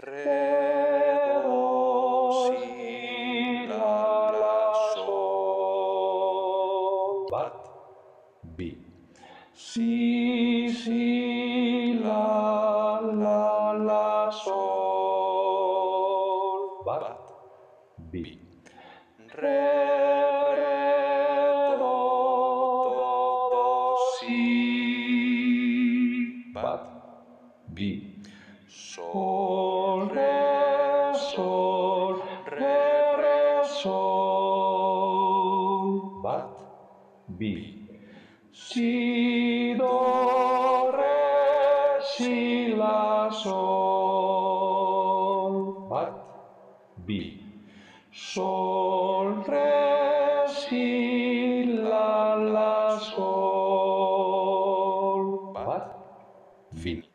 re, do, si, la, sol, bat, bi, si, la, sol, bat, bi, re, do, si, bat, bi, sol, re, sol, bat, bi, si, do, re, si, la, sol, bat, bi, sol, re, si, la, sol, bat, fin.